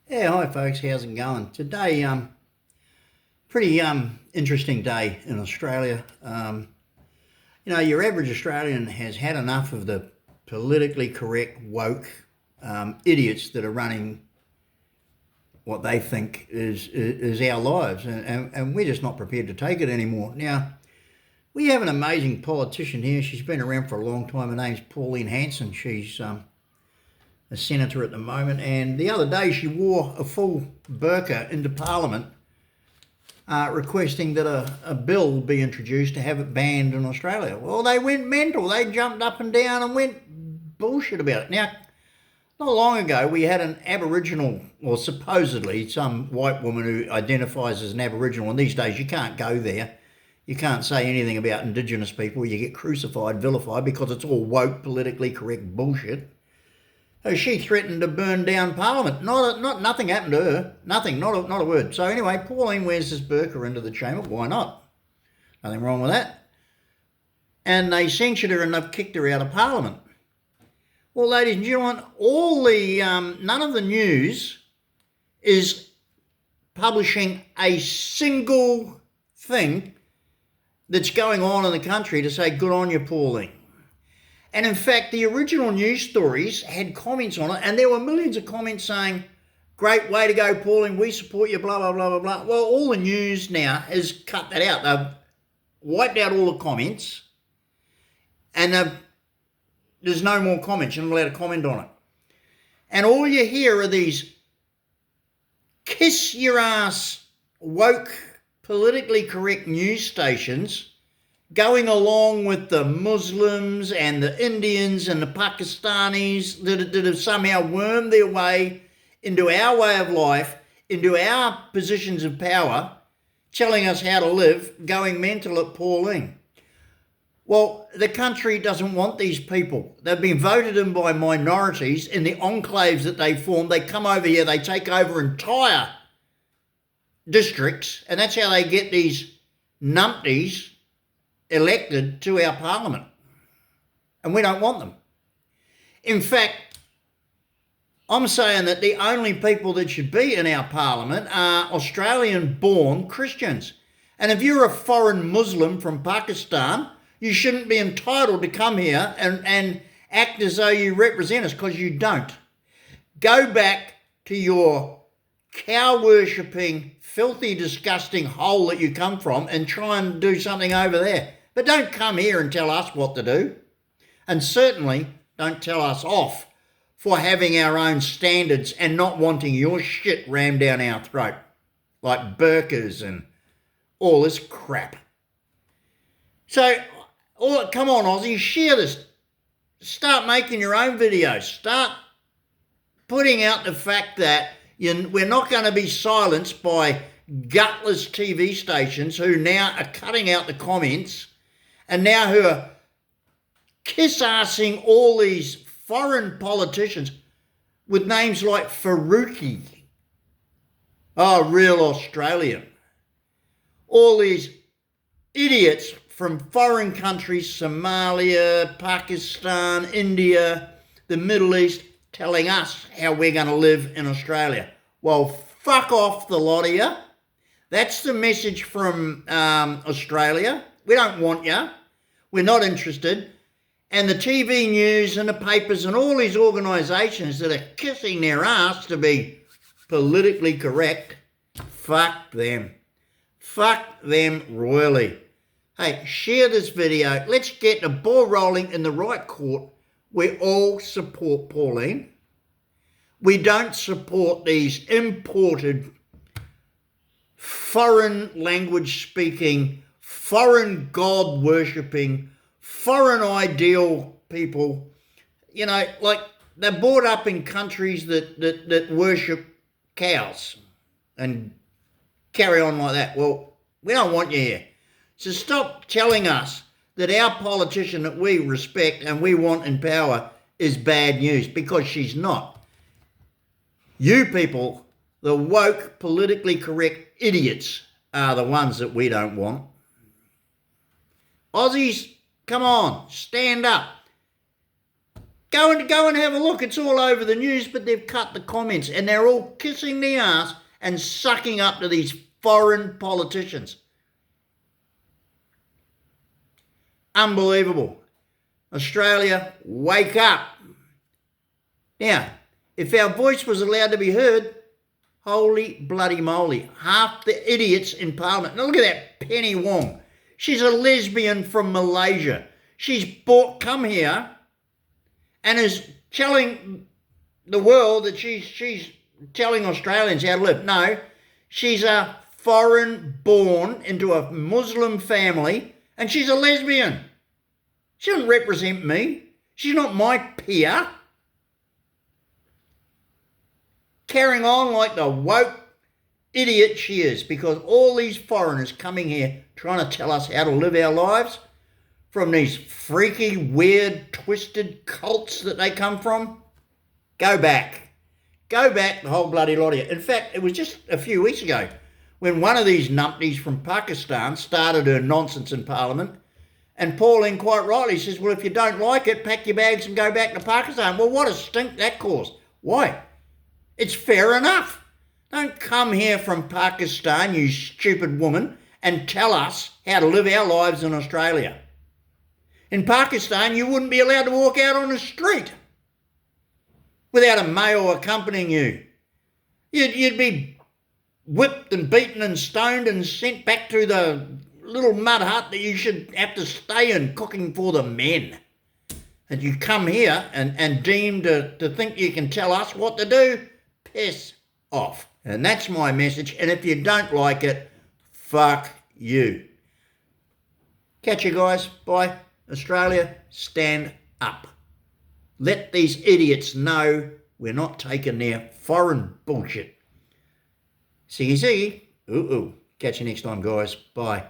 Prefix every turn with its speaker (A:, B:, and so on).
A: Yeah, hi folks, how's it going? Today, pretty interesting day in Australia. Your average Australian has had enough of the politically correct woke idiots that are running what they think is our lives, and we're just not prepared to take it anymore. Now, we have an amazing politician here. She's been around for a long time. Her name's Pauline Hanson. She's a senator at the moment, and the other day she wore a full burqa into Parliament, requesting that a bill be introduced to have it banned in Australia. Well, they went mental. They jumped up and down and went bullshit about it. Now, not long ago, we had an Aboriginal, or supposedly some white woman who identifies as an Aboriginal, and these days you can't go there. You can't say anything about Indigenous people. You get crucified, vilified, because it's all woke, politically correct bullshit. So she threatened to burn down Parliament. Nothing happened to her. Nothing, not a word. So anyway, Pauline wears this burqa into the chamber. Why not? Nothing wrong with that. And they censured her and they've kicked her out of Parliament. Well, ladies and gentlemen, none of the news is publishing a single thing that's going on in the country to say, good on you, Pauline. And in fact, the original news stories had comments on it, and there were millions of comments saying, great way to go, Pauline, we support you, blah, blah, blah, blah, blah. Well, all the news now has cut that out. They've wiped out all the comments, and there's no more comments. You're not allowed to comment on it. And all you hear are these kiss-your-ass, woke, politically correct news stations going along with the Muslims and the Indians and the Pakistanis that have somehow wormed their way into our way of life, into our positions of power, telling us how to live, going mental at Pauline. Well, the country doesn't want these people. They've been voted in by minorities in the enclaves that they form. They come over here, they take over entire districts, and that's how they get these numpties elected to our Parliament. And we don't want them. In fact, I'm saying that the only people that should be in our Parliament are Australian-born Christians. And if you're a foreign Muslim from Pakistan, you shouldn't be entitled to come here and act as though you represent us, because you don't. Go back to your cow-worshipping, filthy, disgusting hole that you come from and try and do something over there. But don't come here and tell us what to do. And certainly don't tell us off for having our own standards and not wanting your shit rammed down our throat, like burqas and all this crap. So, come on, Aussies, share this. Start making your own videos. Start putting out the fact that we're not going to be silenced by gutless TV stations who now are cutting out the comments and now who are kiss-assing all these foreign politicians with names like Faruqi. Oh, real Australian. All these idiots from foreign countries, Somalia, Pakistan, India, the Middle East, telling us how we're going to live in Australia. Well, fuck off, the lot of you. That's the message from Australia. We don't want you. We're not interested. And the TV news and the papers and all these organisations that are kissing their ass to be politically correct, fuck them. Fuck them royally. Hey, share this video. Let's get the ball rolling in the right court. We all support Pauline. We don't support these imported, foreign language speaking, foreign God worshipping, foreign ideal people. You know, like they're brought up in countries that worship cows and carry on like that. Well, we don't want you here. So stop telling us that our politician that we respect and we want in power is bad news, because she's not. You people, the woke, politically correct idiots, are the ones that we don't want. Aussies, come on, stand up. Go and have a look. It's all over the news, but they've cut the comments and they're all kissing the ass and sucking up to these foreign politicians. Unbelievable. Australia, wake up. Now, if our voice was allowed to be heard, holy bloody moly, half the idiots in Parliament. Now look at that Penny Wong. She's a lesbian from Malaysia. She's come here and is telling the world that she's telling Australians how to live. No, she's a foreign born into a Muslim family and she's a lesbian. She doesn't represent me. She's not my peer. Carrying on like the woke idiot she is, because all these foreigners coming here trying to tell us how to live our lives from these freaky, weird, twisted cults that they come from. Go back. Go back, the whole bloody lot of you. In fact, it was just a few weeks ago when one of these numpties from Pakistan started her nonsense in Parliament, and Pauline quite rightly says, well, if you don't like it, pack your bags and go back to Pakistan. Well, what a stink that caused. Why? It's fair enough. Don't come here from Pakistan, you stupid woman, and tell us how to live our lives in Australia. In Pakistan, you wouldn't be allowed to walk out on the street without a male accompanying you. You'd be whipped and beaten and stoned and sent back to the little mud hut that you should have to stay in cooking for the men. And you come here and deem to think you can tell us what to do. Piss off. And that's my message. And if you don't like it, fuck you. Catch you guys. Bye. Australia, stand up. Let these idiots know we're not taking their foreign bullshit. See you. Catch you next time, guys. Bye.